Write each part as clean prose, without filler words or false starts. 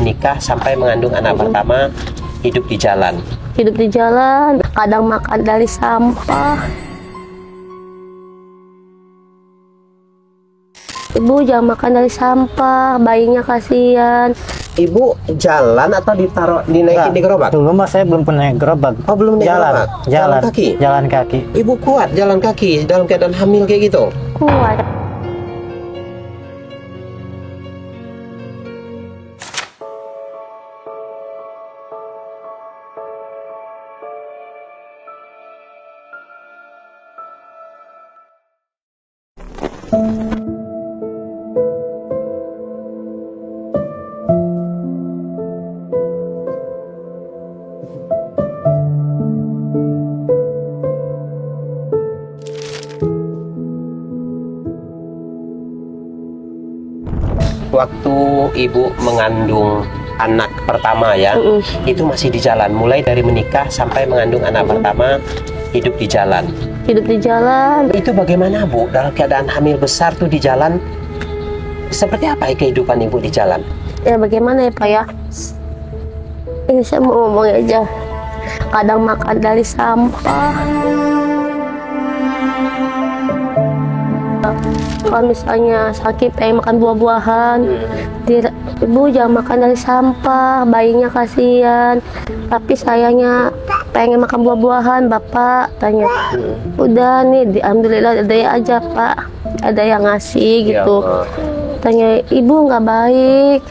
menikah sampai mengandung anak pertama, hidup di jalan. Hidup di jalan, kadang makan dari sampah. Ibu jangan makan dari sampah, bayinya kasihan. Ibu jalan atau dinaikin di gerobak? Dulu mas saya belum pernah naik gerobak. Oh, belum naik gerobak? Jalan kaki? Jalan kaki. Ibu kuat jalan kaki dalam keadaan hamil kayak gitu? Kuat. Waktu ibu mengandung anak pertama ya, itu masih di jalan, mulai dari menikah sampai mengandung anak pertama, hidup di jalan. Hidup di jalan. Itu bagaimana Bu, dalam keadaan hamil besar tuh di jalan, seperti apa kehidupan ibu di jalan? Ya bagaimana ya Pak ya? Ini saya mau ngomong aja. Kadang makan dari sampah. Kalau misalnya sakit pengen makan buah-buahan, ibu jangan makan dari sampah, bayinya kasihan. Tapi sayangnya pengen makan buah-buahan, bapak tanya, udah nih, alhamdulillah ada ya aja Pak, ada yang ngasih gitu. Tanya, ibu nggak baik,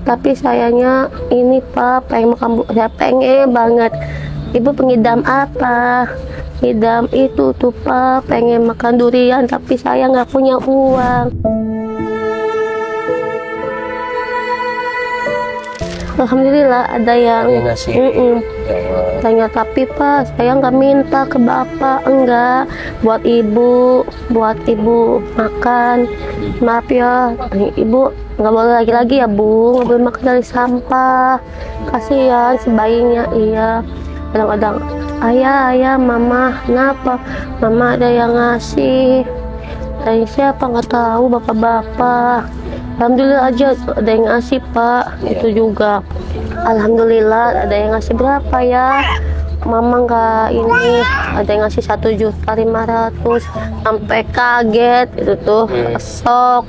tapi sayangnya ini Pak pengen makan, saya pengen banget. Ibu pengidam apa? Idam itu tuh Pak, pengen makan durian tapi saya nggak punya uang. Alhamdulillah ada yang ngasih. Tanya, tapi Pak saya nggak minta ke bapak, enggak, buat ibu makan. Maaf ya, ibu nggak boleh lagi-lagi ya Bu, nggak boleh makan dari sampah, kasihan sebayinya. Iya, kadang-kadang ayah, mama, kenapa? Mama ada yang ngasih. Dari siapa nggak tahu, bapak-bapak. Alhamdulillah aja ada yang ngasih Pak. Itu juga alhamdulillah ada yang ngasih berapa ya? Mama nggak ini, ada yang ngasih 1.500.000, sampai kaget itu tuh, esok.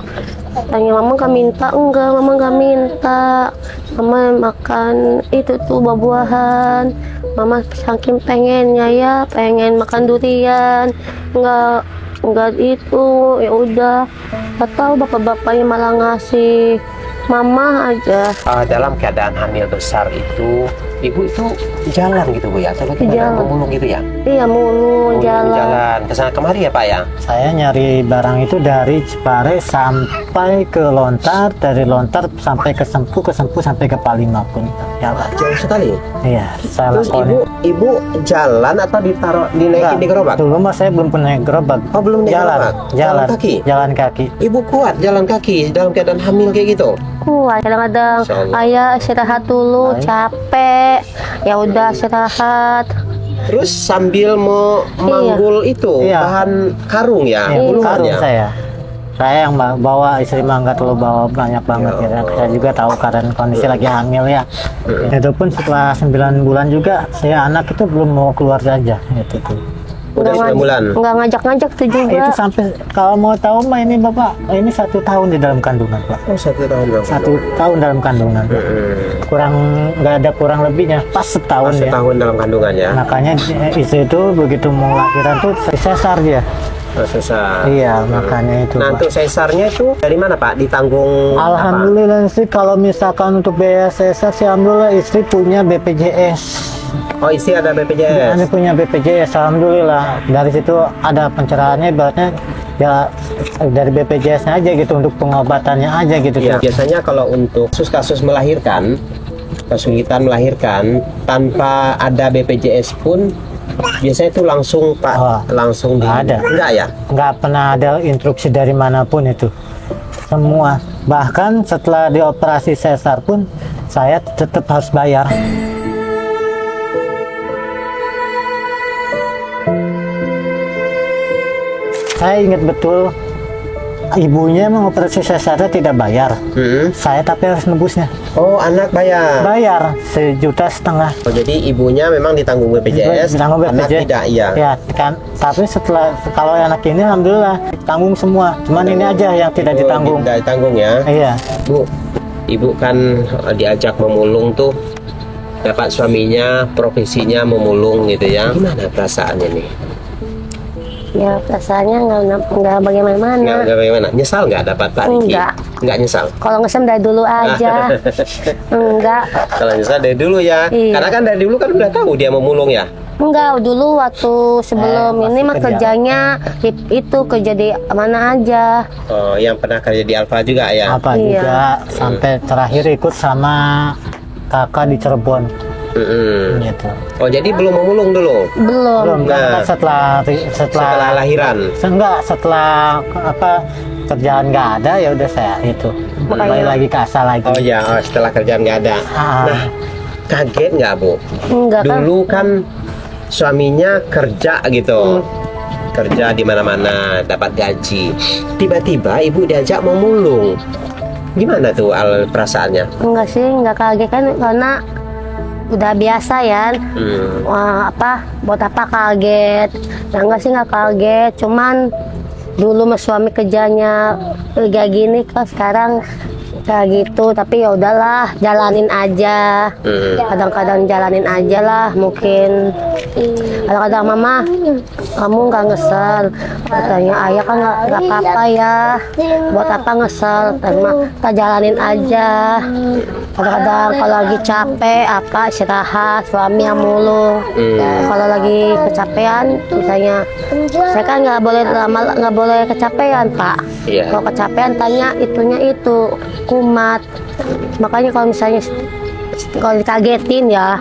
Tanya mama nggak minta, enggak, mama nggak minta. Mama makan itu tuh buah-buahan. Mama saking pengennya ya, pengen makan durian, enggak itu, ya udah. Gak tahu bapak-bapaknya malah ngasih mama aja. Dalam keadaan hamil besar itu, ibu itu jalan gitu Bu ya, atau bagaimana, mulung gitu ya? Iya, mulung jalan. Kesana kemari ya Pak ya? Saya nyari barang itu dari Cipare sampai ke Lontar, dari Lontar sampai ke Sempu sampai ke Palima pun. Ya Pak. Jauh sekali. Iya, saya Terus lakukan. ibu jalan atau dinaikin di gerobak? Dulu mas saya belum pernah naik gerobak. Oh, belum naik gerobak? Jalan kaki? Jalan kaki. Ibu kuat jalan kaki dalam keadaan hamil kayak gitu? Kuat, kadang-kadang ayah istirahat dulu, capek, ya udah istirahat. Terus sambil mau manggul itu bahan karung ya, Karung saya yang bawa, istri mah nggak terlalu bawa banyak banget ya. Saya juga tahu keadaan kondisi lagi hamil ya. Itu pun setelah 9 bulan juga saya anak itu belum mau keluar saja gitu tuh. Udah 9 bulan. Nggak ngajak-ngajak tuh juga. Itu sampai kalau mau tahu mah ini Bapak, ini 1 tahun di dalam kandungan Pak. Oh, 1 tahun dalam 1 tahun dalam kandungan. Nggak ada kurang lebihnya, pas setahun ya. Setahun dalam kandungan ya. Makanya istri itu begitu mau lahiran tuh sesar dia. Sesar. Iya, makanya itu. Nah, Pak. untuk sesarnya itu dari mana Pak? Ditanggung? Alhamdulillah sih, kalau misalkan untuk biaya sesar sih alhamdulillah istri punya BPJS. Oh, istri ada BPJS? Dia punya BPJS, alhamdulillah. Dari situ ada pencerahannya, ibaratnya ya dari BPJS aja gitu, untuk pengobatannya aja gitu. Ya, biasanya kalau untuk kasus melahirkan, kesulitan melahirkan tanpa ada BPJS pun biasanya itu langsung Pak, langsung ada. Enggak ya? Nggak pernah ada instruksi dari manapun itu. Semua, bahkan setelah dioperasi sesar pun saya tetap harus bayar. Saya ingat betul, ibunya mengoperasi sesarnya tidak bayar. Saya tapi harus nebusnya. Oh, anak bayar. Bayar 1,5 juta. Oh, jadi ibunya memang ditanggung BPJS, Ditanggung anak BPJS. tidak, iya. Ya kan, tapi setelah kalau anak ini alhamdulillah tanggung semua. Cuman ini aja yang tidak Oh, ditanggung. tidak ditanggung ya. Iya. Bu, ibu kan diajak memulung tuh, dapat suaminya profesinya memulung gitu ya. Gimana perasaannya nih? Ya perasaannya nggak bagaimana. Nggak bagaimana? Nyesal nggak dapat Pak Riki? Enggak. Nggak nyesal. Kalau ngesem dari dulu aja. Enggak. Kalau nyesal dari dulu ya. Iya. Karena kan dari dulu kan udah tahu dia memulung ya. Enggak, dulu waktu sebelum ini masih mah kerja. kerjanya itu kerja di mana aja. Oh, yang pernah kerja di Alfa juga ya. Apa Iya. juga sampai terakhir ikut sama kakak di Cirebon Mm-mm. gitu. Oh, jadi belum memulung dulu? Belum. Belum Nah. kan setelah Setelah lahiran? setelah apa kerjaan nggak ada ya udah saya itu kembali lagi ke asal lagi. Oh ya, setelah kerjaan nggak ada. Ah. Nah, kaget nggak Bu? Enggak kan? Dulu kan suaminya kerja gitu, kerja di mana-mana dapat gaji. Tiba-tiba ibu diajak memulung. Gimana tuh perasaannya? Enggak sih, enggak kaget kan karena udah biasa ya. Wah, buat apa kaget? Ya enggak sih, enggak kaget. Cuman dulu mas suami kerjanya kayak gini kan, sekarang kayak gitu. Tapi ya udahlah, jalanin aja. Kadang-kadang jalanin aja lah. Mungkin kadang-kadang mama, kamu nggak ngesel? Katanya ayah kan nggak apa-apa ya. Buat apa ngesel? Kita jalanin aja. Kadang-kadang kalau lagi capek istirahat, suami yang mulung. Kalau lagi kecapean, misalnya saya kan nggak boleh lama, nggak boleh kecapean Pak. Iya. Kalau kecapean tanya itunya itu kumat. Makanya kalau misalnya kalau dikagetin ya,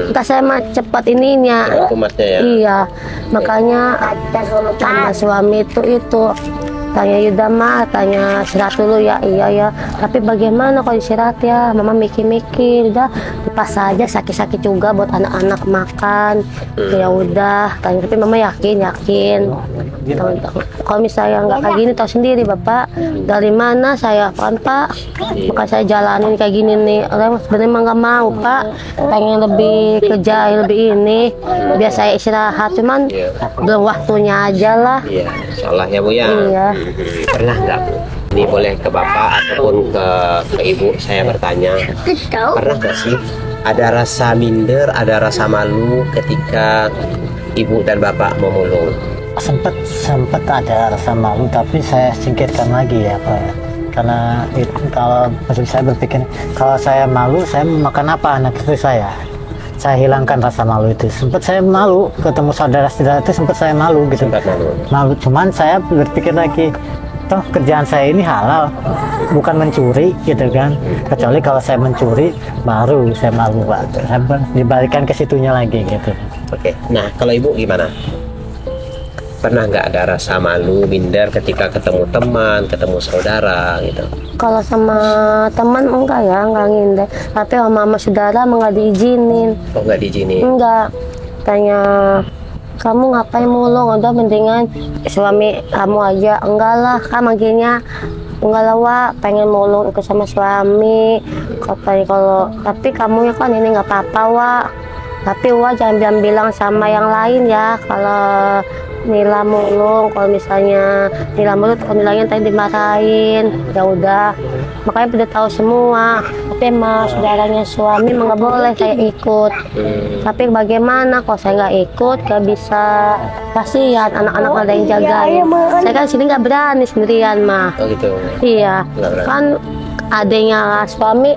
entah saya mah cepat ininya. Kumatnya ya. Iya, makanya sama suami itu tanya Yuda mah, tanya istirahat dulu ya. Iya ya, tapi bagaimana kalau istirahat ya? Mama mikir-mikir, udah pas saja sakit-sakit juga buat anak-anak makan. Ya udah, tanya, tapi mama yakin. Kalau misalnya nggak kayak gini, tahu sendiri Bapak, dari mana saya kan Pak, maka saya jalanin kayak gini nih. Sebenarnya emang nggak mau Pak, pengen lebih kerja lebih ini, biar saya istirahat, cuman belum waktunya aja lah. Iya, insyaallah ya Bu ya. Iya. Pernah nggak Bu? Ini boleh ke Bapak ataupun ke Ibu saya bertanya. Pernah nggak sih ada rasa minder, ada rasa malu ketika Ibu dan Bapak memulung? Sempat ada rasa malu, tapi saya singkirkan lagi ya Pak. Karena kalau saya berpikir kalau saya malu, saya makan apa anak istri saya hilangkan rasa malu itu. Sempat saya malu ketemu saudara-saudara itu, sempat saya malu gitu. Sempat malu. Cuman saya berpikir lagi, toh kerjaan saya ini halal, bukan mencuri gitu kan. Kecuali kalau saya mencuri, baru saya malu Pak. Saya dibalikan ke situnya lagi gitu. Oke. Nah, kalau Ibu gimana? Pernah nggak ada rasa malu, minder ketika ketemu teman, ketemu saudara gitu? Kalau sama teman enggak ya, enggak ngindar. Tapi sama saudara enggak diizinin. Oh, nggak diizinin? Enggak. Tanya, kamu ngapain mulung? Udah mendingan suami kamu aja. Enggak lah, kan manggilnya enggak lah Wak, pengen mulung ikut sama suami. Katanya tapi kamu ya kan ini nggak apa-apa Wak. Tapi Wak jangan bilang sama yang lain ya kalau Nila mulung. Kalau misalnya Nila mulung, kalau Nilanya tadi dimarahin, ya udah. Makanya udah tahu semua. Tapi mas saudaranya suami emang nggak boleh saya ikut. Tapi bagaimana kalau saya nggak ikut, nggak bisa, kasihan anak-anak ada yang jagain. Saya kan sini nggak berani sendirian mah. Oh gitu. Iya, Nggak berani. kan adanya suami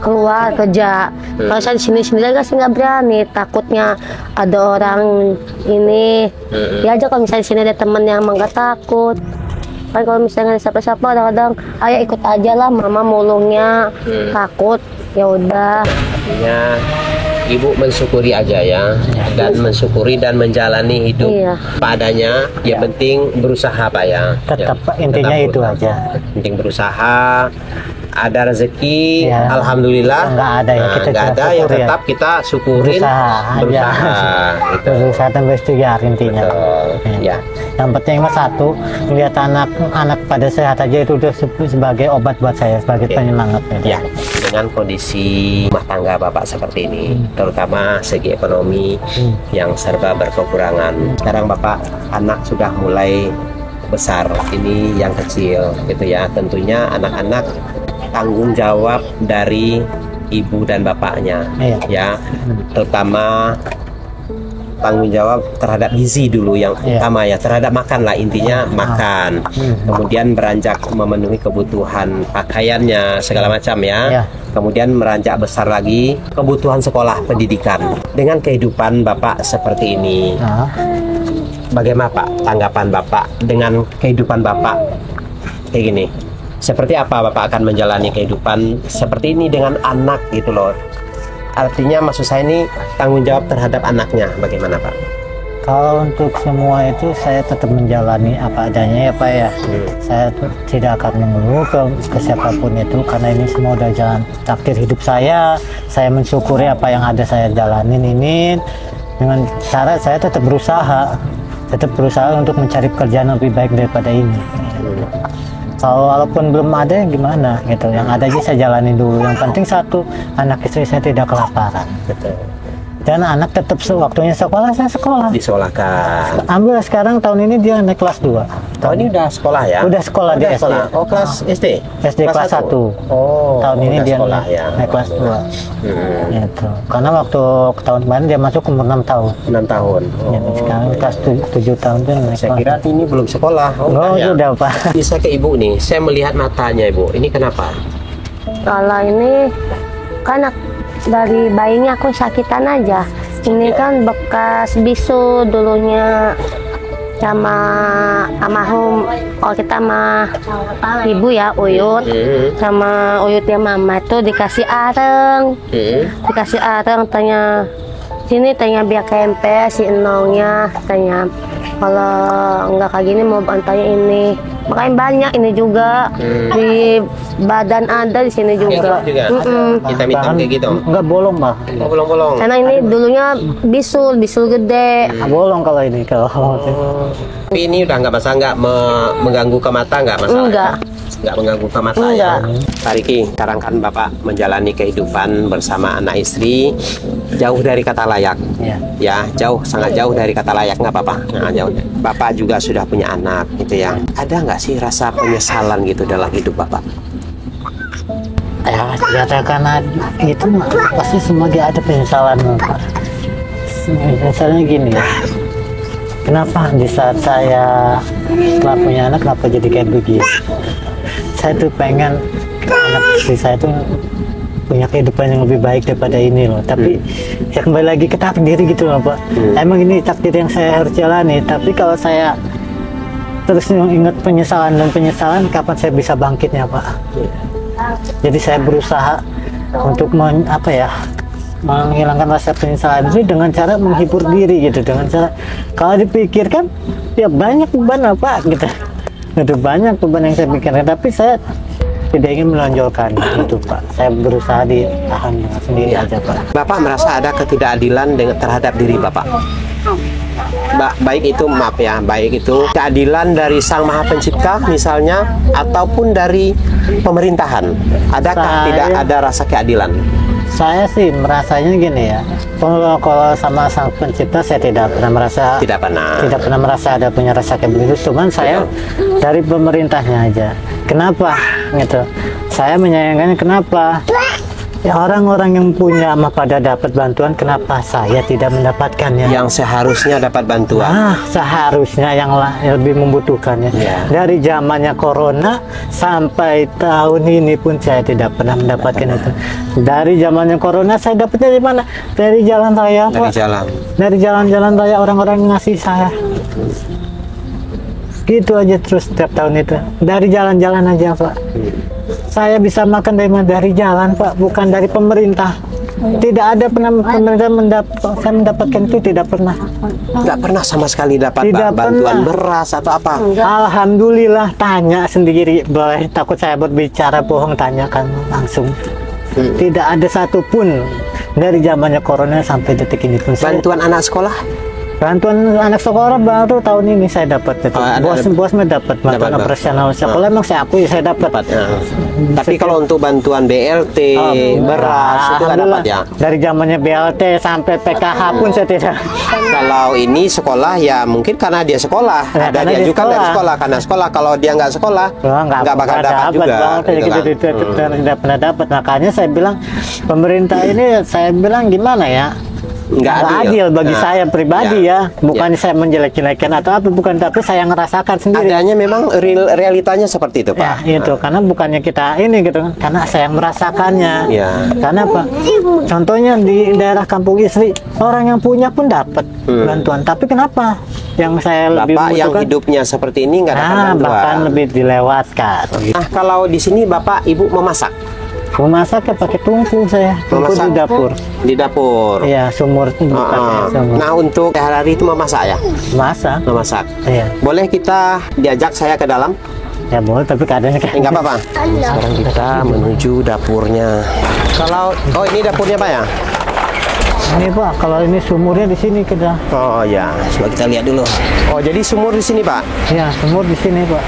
keluar kerja. Kalau saya di sini sendiri kan saya nggak berani, takutnya ada orang ini. Ya aja kalau misalnya di sini ada temen yang emang nggak takut. Kan kalau misalnya siapa-siapa kadang-kadang ayah ikut aja lah, mama mulungnya takut. Ya udah. Artinya Ibu mensyukuri aja ya, dan mensyukuri dan menjalani hidup Iya. padanya. Yang penting berusaha Pak ya. Tetap Ya, intinya tetap itu berusaha. aja. Penting berusaha. Ada rezeki, Ya. alhamdulillah. Nggak ada ya, kita nggak cuma ada ya, syukur ya. tetap kita syukurin, berusaha. Gitu. Berusaha dan berikhtiar intinya. Betul. Ya. Yang penting mah satu, melihat anak pada sehat aja itu udah sebagai obat buat saya, sebagai Oke. penyemangat. Ya. dengan kondisi rumah tangga Bapak seperti ini, terutama segi ekonomi yang serba berkekurangan. Sekarang Bapak anak sudah mulai besar, ini yang kecil gitu ya. Tentunya anak-anak tanggung jawab dari ibu dan bapaknya, ya, terutama tanggung jawab terhadap gizi dulu yang utama ya, terhadap makan lah, intinya makan, kemudian beranjak memenuhi kebutuhan pakaiannya segala macam ya, kemudian meranjak besar lagi kebutuhan sekolah pendidikan. Dengan kehidupan Bapak seperti ini, bagaimana Pak tanggapan Bapak dengan kehidupan Bapak kayak gini? Seperti apa Bapak akan menjalani kehidupan seperti ini dengan anak gitu loh? Artinya maksud saya ini tanggung jawab terhadap anaknya bagaimana Pak? Kalau untuk semua itu saya tetap menjalani apa adanya ya Pak ya. Saya tidak akan mengeluh ke siapapun itu, karena ini semua udah jalan takdir hidup saya. Saya mensyukuri apa yang ada saya jalanin ini. Dengan cara saya tetap berusaha untuk mencari pekerjaan lebih baik daripada ini. Kalau walaupun belum ada ya gimana gitu, yang ada aja saya jalani dulu. Yang penting satu, anak istri saya tidak kelaparan. Betul. Dan anak tetap waktunya sekolah, saya sekolah. Disekolahkan. Ambil sekarang tahun ini dia naik kelas 2. Tahun ini udah sekolah ya? Udah sekolah di SD. Oh, kelas SD? SD kelas 1. Oh, tahun ini dia sekolah ya. naik kelas 2. Gitu. Karena waktu tahun kemarin dia masuk umur 6 tahun. 6 tahun. Jadi sekarang kelas 7 tahun dia naik Saya kelas. kira ini belum sekolah. Oh, ya. udah Pak. Bisa ke Ibu nih, saya melihat matanya Ibu. Ini kenapa? Kalau ini kan dari bayinya aku sakitan aja. Ini kan bekas bisu dulunya sama almarhum, kalau kita mah ibu ya Uyut, sama Uyutnya mama itu dikasih areng, tanya sini, tanya biar kempe si enongnya, tanya kalau nggak kayak gini mau bantanya ini. Makanya banyak ini juga di badan ada, di sini juga. Hitam-hitam kayak gitu. Enggak bolong Pak. Oh, bolong-bolong. Karena ini dulunya bisul gede. Bolong kalau ini kalau. Tapi ini udah nggak masalah, nggak mengganggu ke mata, nggak masalah. Enggak. Nggak mengganggu ke mata ya. Pak Riki, sekarang kan Bapak menjalani kehidupan bersama anak istri jauh dari kata layak. Ya, sangat jauh dari kata layak, nggak apa-apa. Nah, jauh. Bapak juga sudah punya anak gitu ya. Ada nggak sih rasa penyesalan gitu dalam hidup Bapak? Ya, katakan itu pasti semua dia ada penyesalan Pak. Misalnya gini ya, kenapa di saat saya setelah punya anak kenapa jadi kayak begini? Saya tuh pengen anak istri saya tuh punya kehidupan yang lebih baik daripada ini loh. Tapi ya kembali lagi ke takdir gitu loh Pak. Emang ini takdir yang saya harus jalani. Tapi kalau saya terus ingat penyesalan, kapan saya bisa bangkitnya Pak? Jadi saya berusaha untuk menghilangkan rasa penyesalan ini dengan cara menghibur diri gitu, dengan cara kalau dipikirkan ya banyak beban Pak gitu. Itu banyak beban yang saya pikirkan, tapi saya tidak ingin menonjolkan itu Pak. Saya berusaha ditahan sendiri aja Pak. Bapak merasa ada ketidakadilan terhadap diri Bapak? Baik itu keadilan dari Sang Maha Pencipta misalnya, ataupun dari pemerintahan. Adakah tidak ada rasa keadilan? Saya sih merasanya gini ya. Kalau sama Sang Pencipta saya tidak pernah merasa ada punya rasa kayak begitu. Cuman saya dari pemerintahnya aja. Kenapa gitu? Saya menyayangkannya kenapa? Ya orang-orang yang punya pada dapat bantuan, kenapa saya tidak mendapatkannya? Yang seharusnya dapat bantuan. Seharusnya yang lebih membutuhkannya. Dari zamannya corona sampai tahun ini pun saya tidak pernah mendapatkan itu. Dari zamannya corona saya dapatnya di mana? Dari jalan raya, Pak. Dari jalan-jalan raya orang-orang ngasih saya. Gitu aja terus setiap tahun itu. Dari jalan-jalan aja Pak. Saya bisa makan dari jalan Pak, bukan dari pemerintah. Tidak ada pernah pemerintah saya mendapatkan itu, tidak pernah. Nggak pernah sama sekali dapat bantuan beras atau apa? Alhamdulillah, tanya sendiri. Boleh, takut saya berbicara bohong, tanyakan langsung. Tidak ada satupun dari zamannya corona sampai detik ini pun. Bantuan anak sekolah? Bantuan anak sekolah baru tahun ini saya dapat itu. Bosnya dapat bantuan operasional sekolah, emang saya akui saya dapat. Tapi kalau untuk bantuan BLT, beras itu nggak dapat ya? Dari zamannya BLT sampai PKH pun saya tidak. Kalau ini sekolah ya mungkin karena dia sekolah, ada karena dia dia juga dari sekolah. Karena sekolah, kalau dia nggak sekolah nggak bakal dapat juga. Tidak pernah dapat. Makanya saya bilang pemerintah ini, saya bilang gimana ya? Nggak adil bagi saya pribadi ya. Bukan saya menjelek-jelekan atau apa, bukan, tapi saya ngerasakan sendiri. Adanya memang realitanya seperti itu, Pak. Ya, itu karena bukannya kita ini gitu, karena saya merasakannya. Ya. Karena apa? Contohnya di daerah kampung istri, orang yang punya pun dapat bantuan. Tapi kenapa yang saya lebih Bapak yang membutuhkan, hidupnya seperti ini nggak dapat bantuan? bahkan lebih dilewatkan. Nah, kalau di sini Bapak Ibu memasak? Memasaknya pakai tungku saya, tungku di dapur. Di dapur. Iya, sumur. Sumur. Nah, untuk hari-hari itu memasak ya? Masak. Memasak. Iya. Boleh kita diajak saya ke dalam? Ya boleh, tapi keadaannya kayak Enggak apa-apa. Sekarang kita menuju dapurnya. Kalau ini dapurnya, Pak ya? ini Pak, kalau ini sumurnya di sini kita. Oh ya, coba kita lihat dulu. Oh, jadi sumur di sini, Pak? Iya, sumur di sini Pak.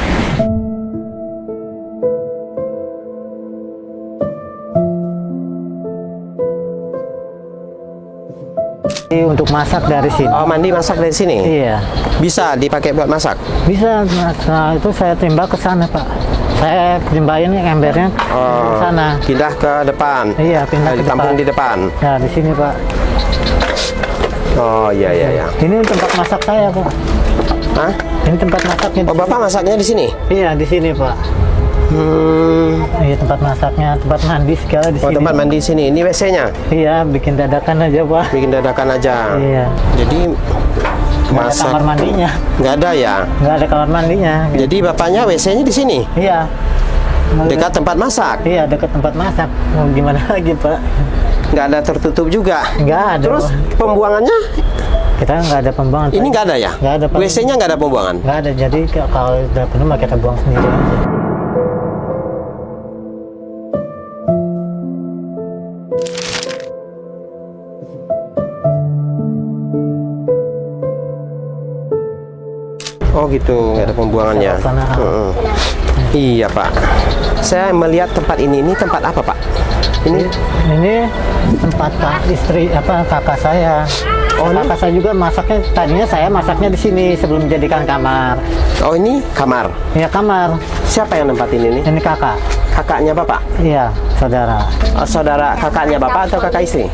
Ini untuk masak dari sini. Oh, mandi masak dari sini? Iya. Bisa dipakai buat masak? Bisa. Nah, itu saya timbak ke sana Pak. Saya timbain embernya ke sana. Pindah ke depan? Iya, pindah ke ditampung depan. di depan? Ya, di sini Pak. Oh iya iya iya. Ini tempat masak saya Pak. Hah? Ini tempat masaknya. Oh, Bapak masaknya di sini? Iya, di sini Pak. Iya, tempat masaknya, tempat mandi segala di sini. Oh, tempat mandi sini. Ini WC-nya? Iya, bikin dadakan aja Pak. Bikin dadakan aja. Iya. Jadi Nggak ada kamar mandinya. Nggak ada ya? Nggak ada kamar mandinya. Jadi bapaknya WC-nya di sini? Iya. Dekat tempat masak? Iya, dekat tempat masak. Mau gimana lagi Pak? Nggak ada tertutup juga? Nggak ada. Terus Pak. pembuangannya? Kita nggak ada pembuangan. Ini nggak ada ya? Nggak ada Pak. WC-nya nggak ada pembuangan? Nggak ada. Jadi kalau udah penuh mah kita buang sendiri aja. Oh gitu, nggak ada pembuangannya. Sana. Iya Pak. Saya melihat tempat ini tempat apa Pak? Ini tempat kakak saya. Oh, kakak saya juga masaknya. Tadinya saya masaknya di sini sebelum dijadikan kamar. Oh, ini kamar? Iya, kamar. Siapa yang nempatin ini? Ini kakak. Kakaknya Bapak? Iya, saudara. Oh, saudara kakaknya Bapak atau kakak istri?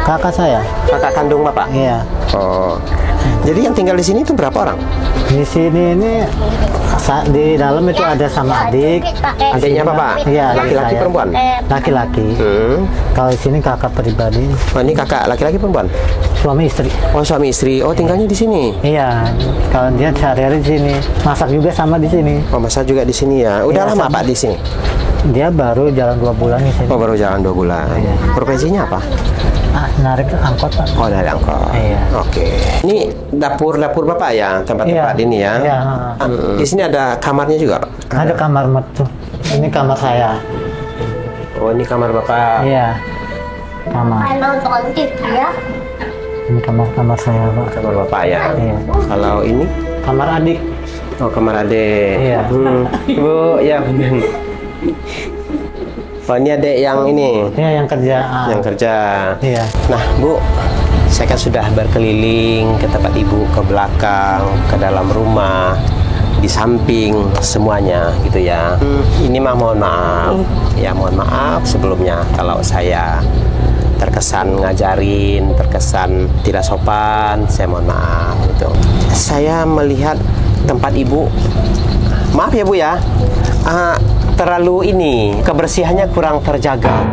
Kakak saya. Kakak kandung Bapak? Iya. Oh. Jadi yang tinggal di sini itu berapa orang? Di sini ini di dalam itu ada sama adik. Adiknya Bapak? Iya, laki-laki perempuan? Laki-laki. Kalau di sini kakak pribadi. Oh, ini kakak laki-laki perempuan? Suami istri. Oh, suami istri. Oh, tinggalnya di sini? Iya. Kalau dia sehari-hari di sini, masak juga sama di sini. Oh, masak juga di sini ya. Udah lama Pak di sini? Dia baru jalan 2 bulan di sini. Oh, baru jalan 2 bulan. Iya. Profesinya apa? Narik angkot Pak. Oh, dari angkot. Iya. Oke. Ini dapur Bapak ya, tempat-tempat ini ya. Iya. Di sini ada kamarnya juga, Pak? Ada kamar tuh. Ini kamar saya. Oh, ini kamar Bapak. Iya. Kamar. Ini kamar saya Pak. Kamar Bapak ya. Iya. Kalau ini? Kamar adik. Oh, kamar adik. Iya. Ibu, ya. Oh, ini adek yang ini. Iya, yang kerja. Yang kerja. Iya. Nah, Bu, saya kan sudah berkeliling ke tempat Ibu, ke belakang, ke dalam rumah, di samping, semuanya gitu ya. Ini mah mohon maaf. Ya, mohon maaf sebelumnya kalau saya terkesan ngajarin, terkesan tidak sopan, saya mohon maaf gitu. Saya melihat tempat Ibu, maaf ya Bu ya, terlalu ini, kebersihannya kurang terjaga.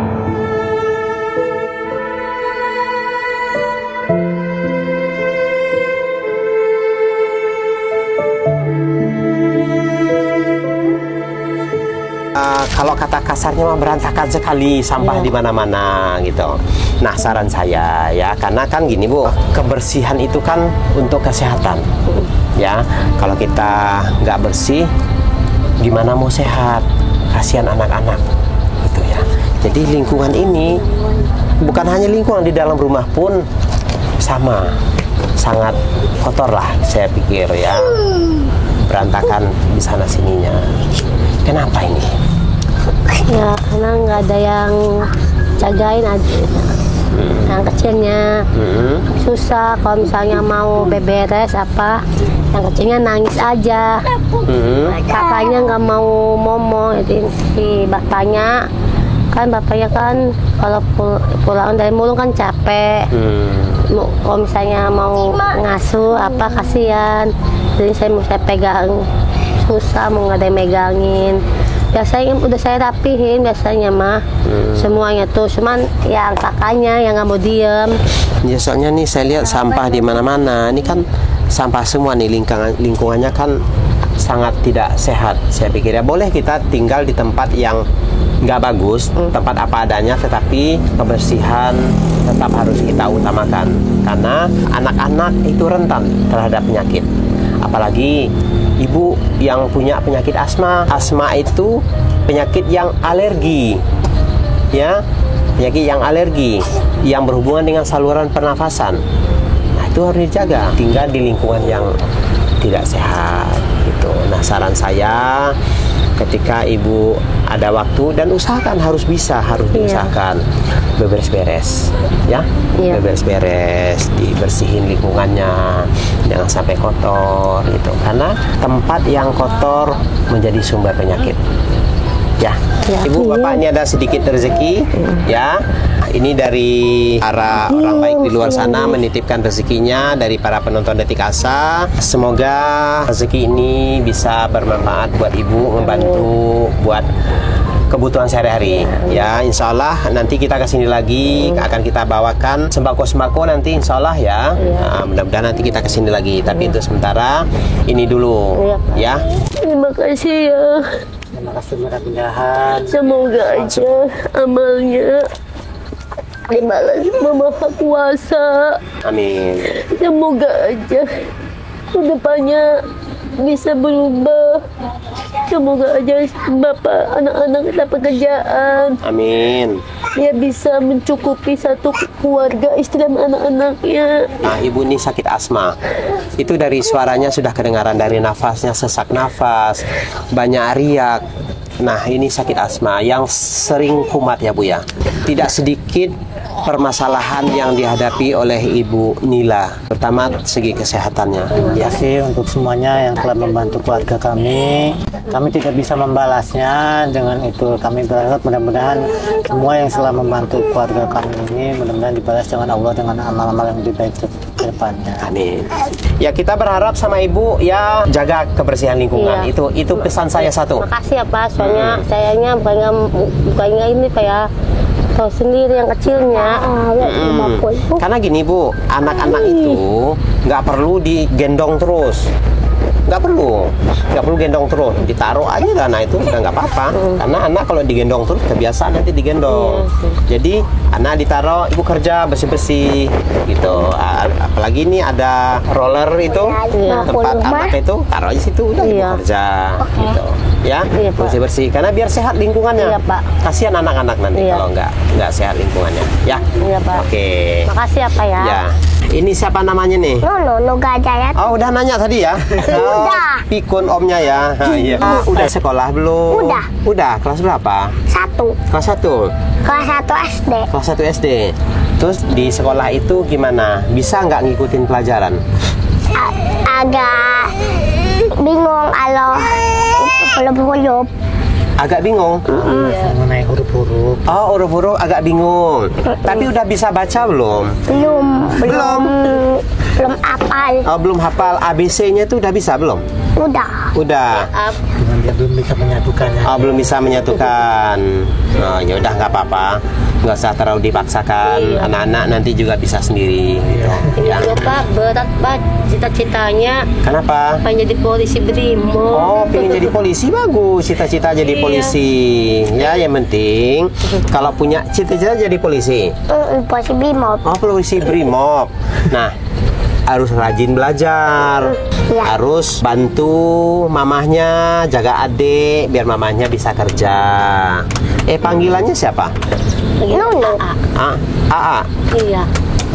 Kalau kata kasarnya mah berantakan sekali, sampah di mana-mana gitu. Nah, saran saya ya, karena kan gini Bu, kebersihan itu kan untuk kesehatan. Ya, kalau kita nggak bersih, gimana mau sehat? Kasihan anak-anak gitu ya. Jadi lingkungan ini bukan hanya lingkungan di dalam rumah pun sama. sangat kotor lah, saya pikir ya, berantakan di sana sininya. Kenapa ini? Ya karena nggak ada yang jagain aja. Yang kecilnya susah kalau misalnya mau beberes apa, yang kecilnya nangis aja. Kakaknya nggak mau momo, jadi si bapaknya kan kalau pulang dari mulung kan capek. Kalau misalnya mau ngasuh apa kasihan, jadi saya pegang, susah mau nggak ada yang megangin. Biasanya udah saya rapihin biasanya mah semuanya tuh, cuman yang kakaknya yang nggak mau diem. Ya soalnya nih saya lihat sampah di mana-mana. Ini kan sampah semua nih, lingkungannya kan sangat tidak sehat. Saya pikir ya boleh kita tinggal di tempat yang nggak bagus, tempat apa adanya, tetapi kebersihan tetap harus kita utamakan karena anak-anak itu rentan terhadap penyakit. Apalagi ibu yang punya penyakit asma. Asma itu penyakit yang alergi, ya, penyakit yang alergi yang berhubungan dengan saluran pernafasan. Nah, itu harus dijaga. Tinggal di lingkungan yang tidak sehat, gitu. Nah, saran saya ketika ibu ada waktu dan usahakan harus diusahakan beberes-beres, ya, beberes-beres, dibersihin lingkungannya, jangan sampai kotor, gitu. Karena tempat yang kotor menjadi sumber penyakit. Ya, ibu, bapak, ini ada sedikit rezeki, ya. Ini dari para orang baik di luar sana menitipkan rezekinya dari para penonton Detik Asa. Semoga rezeki ini bisa bermanfaat buat ibu, membantu buat kebutuhan sehari-hari. Ya, insya Allah nanti kita kesini lagi, akan kita bawakan sembako-sembako nanti insya Allah ya. Nah, mudah-mudahan nanti kita kesini lagi. Tapi untuk sementara ini dulu, ya. Terima kasih ya. Terima kasih mudah-mudahan Semoga aja amalnya dibalas sama Maha Kuasa. Amin. Semoga aja kedepannya bisa berubah. Semoga aja bapak anak-anak kita pekerjaan. Amin. Dia bisa mencukupi satu keluarga, istri dan anak-anaknya. Nah, ibu ini sakit asma. Itu dari suaranya sudah kedengaran, dari nafasnya sesak nafas, banyak riak. Nah, ini sakit asma yang sering kumat ya Bu ya. Tidak sedikit permasalahan yang dihadapi oleh Ibu Nila, terutama segi kesehatannya. Terima kasih untuk semuanya yang telah membantu keluarga kami. Kami tidak bisa membalasnya, dengan itu kami berharap mudah-mudahan semua yang telah membantu keluarga kami ini mudah-mudahan dibalas dengan Allah dengan amal-amal yang lebih baik ke depannya. Amin. Ya, kita berharap sama Ibu ya jaga kebersihan lingkungan. Itu pesan saya satu. Makasih ya Pak, soalnya sayangnya bukannya ini Pak ya, tahu sendiri yang kecilnya. Karena gini Bu, anak-anak itu nggak perlu digendong terus. Nggak perlu gendong terus, ditaruh aja dana itu udah nggak apa-apa. Karena anak kalau digendong terus kebiasaan nanti digendong. Jadi anak ditaruh, ibu kerja bersih-bersih gitu. Apalagi ini ada roller itu, tempat anak itu taruh aja situ, udah ibu kerja gitu. Ya, bersih-bersih karena biar sehat lingkungannya. Iya, Pak. Kasihan anak-anak nanti kalau nggak sehat lingkungannya. Ya. Iya Pak. Oke. Makasih ya Pak ya. Ya. Ini siapa namanya nih? No Gajayat. Oh, udah nanya tadi ya? Udah. Pikun omnya ya. Iya. Udah sekolah belum? Udah. Udah, kelas berapa? 1. Kelas 1. Kelas 1 SD. Kelas 1 SD. Terus di sekolah itu gimana? Bisa nggak ngikutin pelajaran? Agak bingung kalau huruf-huruf. Agak bingung? Mengenai huruf-huruf. Oh, huruf-huruf agak bingung. Tapi udah bisa baca belum? Belum hafal. Oh, belum hafal. ABC-nya tuh udah bisa belum? Udah. Cuman dia belum bisa menyatukannya. Oh, belum bisa menyatukan. Oh, ya udah nggak apa-apa. Nggak usah terlalu dipaksakan. Anak-anak nanti juga bisa sendiri. Gitu. Ya. Iya Pak, berat Pak cita-citanya. Kenapa? Pengen jadi polisi Brimo. Oh, pengen jadi polisi, bagus. Cita-cita jadi polisi. Ya, yang penting kalau punya cita-cita jadi polisi. Polisi Brimob. Oh, polisi Brimob. Nah, harus rajin belajar. Harus bantu mamahnya jaga adik biar mamahnya bisa kerja. Panggilannya siapa? Nunu. AA. Iya.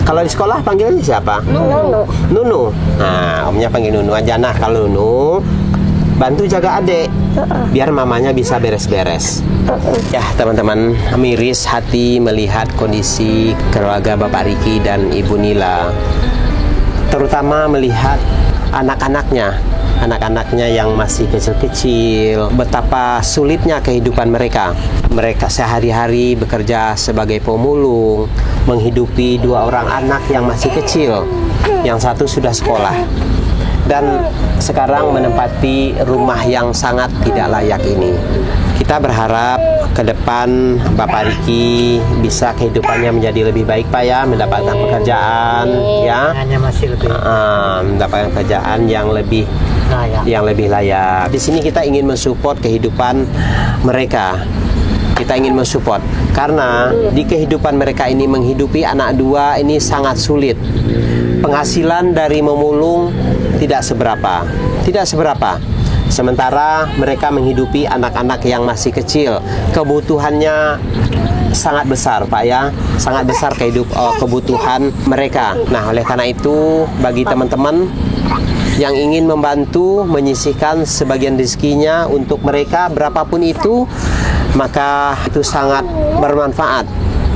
Kalau di sekolah panggilnya siapa? Nunu. Nunu. Nah, omnya panggil Nunu aja. Nah, kalau Nunu, bantu jaga adik, biar mamanya bisa beres-beres. Ya, teman-teman, miris hati melihat kondisi keluarga Bapak Riki dan Ibu Nila. Terutama melihat anak-anaknya yang masih kecil-kecil, betapa sulitnya kehidupan mereka. Mereka sehari-hari bekerja sebagai pemulung, menghidupi 2 orang anak yang masih kecil, yang satu sudah sekolah, dan sekarang menempati rumah yang sangat tidak layak ini. Kita berharap ke depan Bapak Riki bisa kehidupannya menjadi lebih baik, Pak ya, mendapatkan pekerjaan, ya, hanya masih lebih mendapatkan pekerjaan yang lebih layak. Di sini kita ingin mensupport kehidupan mereka. Kita ingin mensupport karena di kehidupan mereka ini menghidupi anak 2 ini sangat sulit. Penghasilan dari memulung tidak seberapa. Sementara mereka menghidupi anak-anak yang masih kecil. Kebutuhannya sangat besar, Pak ya. Sangat besar kebutuhan mereka. Nah, oleh karena itu bagi teman-teman yang ingin membantu menyisihkan sebagian rezekinya untuk mereka berapapun itu, maka itu sangat bermanfaat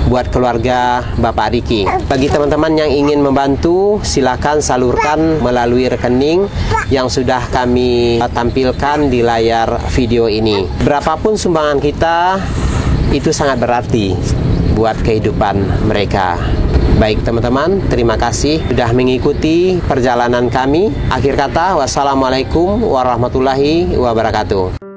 buat keluarga Bapak Riki. Bagi teman-teman yang ingin membantu, silakan salurkan melalui rekening yang sudah kami tampilkan di layar video ini. Berapapun sumbangan kita, itu sangat berarti buat kehidupan mereka. Baik teman-teman, terima kasih sudah mengikuti perjalanan kami. Akhir kata, wassalamualaikum warahmatullahi wabarakatuh.